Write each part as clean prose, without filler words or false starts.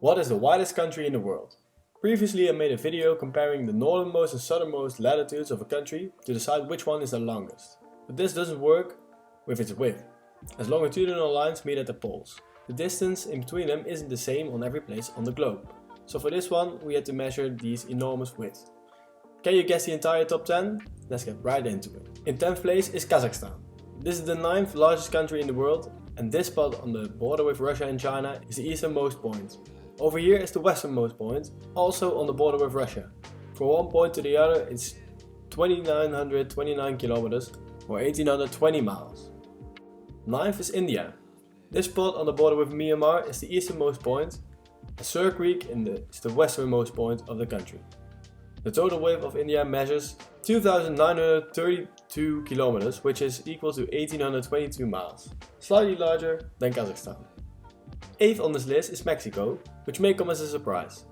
What is the widest country in the world? Previously I made a video comparing the northernmost and southernmost latitudes of a country to decide which one is the longest. But this doesn't work with its width, as longitudinal lines meet at the poles. The distance in between them isn't the same on every place on the globe. So for this one we had to measure these enormous widths. Can you guess the entire top 10? Let's get right into it. In 10th place is Kazakhstan. This is the 9th largest country in the world, and this spot on the border with Russia and China is the easternmost point. Over here is the westernmost point, also on the border with Russia. From one point to the other it's 2929 kilometers or 1820 miles. 9th is India. This spot on the border with Myanmar is the easternmost point, and Sur Creek is the westernmost point of the country. The total width of India measures 2,932 kilometers, which is equal to 1822 miles, slightly larger than Kazakhstan. 8th on this list is Mexico, which may come as a surprise.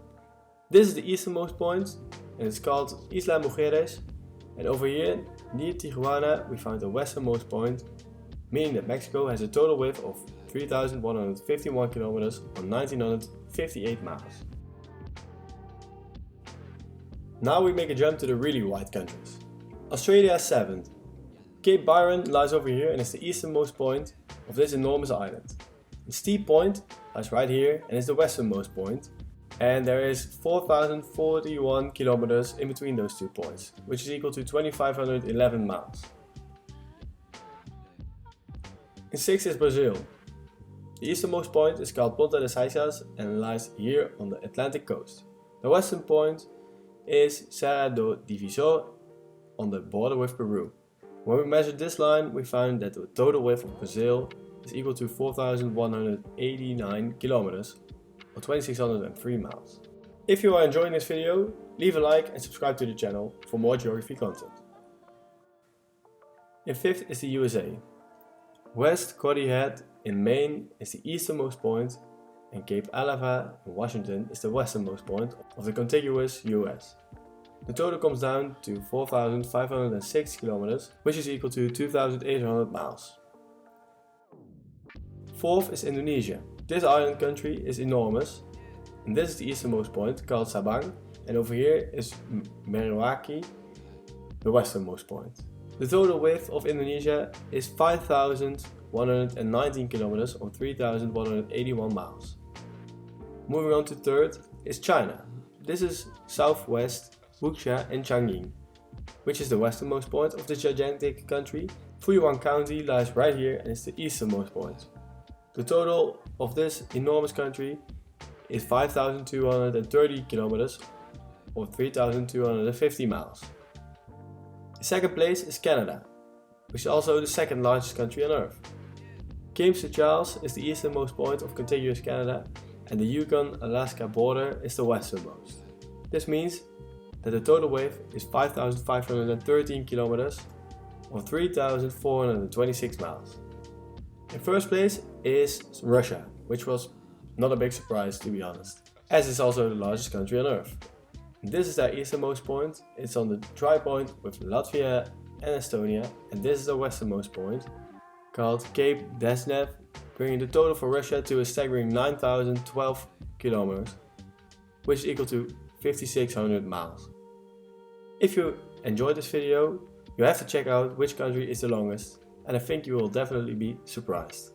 This is the easternmost point and it's called Isla Mujeres, and over here near Tijuana we find the westernmost point, meaning that Mexico has a total width of 3,151 kilometers or 1,958 miles. Now we make a jump to the really wide countries. Australia is 7th. Cape Byron lies over here and is the easternmost point of this enormous island. The Steep Point lies right here and is the westernmost point, and there is 4,041 kilometers in between those two points, which is equal to 2,511 miles. In 6th is Brazil. The easternmost point is called Ponta das Eixas and lies here on the Atlantic coast. The western point is Serra do Divisor on the border with Peru. When we measured this line, we found that the total width of Brazil is equal to 4,189 kilometers or 2,603 miles. If you are enjoying this video, leave a like and subscribe to the channel for more geography content. In 5th is the USA. West Cody Head in Maine is the easternmost point, and Cape Alava in Washington is the westernmost point of the contiguous US. The total comes down to 4,506 kilometers, which is equal to 2,800 miles. 4th is Indonesia. This island country is enormous, and this is the easternmost point called Sabang, and over here is Merauke, the westernmost point. The total width of Indonesia is 5,119 kilometers or 3,181 miles. Moving on to 3rd is China. This is southwest Wuxia and Changning, which is the westernmost point of this gigantic country. Fuyuan County lies right here and is the easternmost point. The total of this enormous country is 5,230 kilometers or 3,250 miles. In 2nd place is Canada, which is also the 2nd largest country on Earth. Cape St. Charles is the easternmost point of contiguous Canada, and the Yukon-Alaska border is the westernmost. This means that the total width is 5,513 kilometers or 3,426 miles. In 1st place is Russia, which was not a big surprise to be honest, as it's also the largest country on Earth. This is their easternmost point. It's on the tri-point with Latvia and Estonia, and this is the westernmost point called Cape Desnev, bringing the total for Russia to a staggering 9,012 kilometers, which is equal to 5,600 miles. If you enjoyed this video, you have to check out which country is the longest, and I think you will definitely be surprised.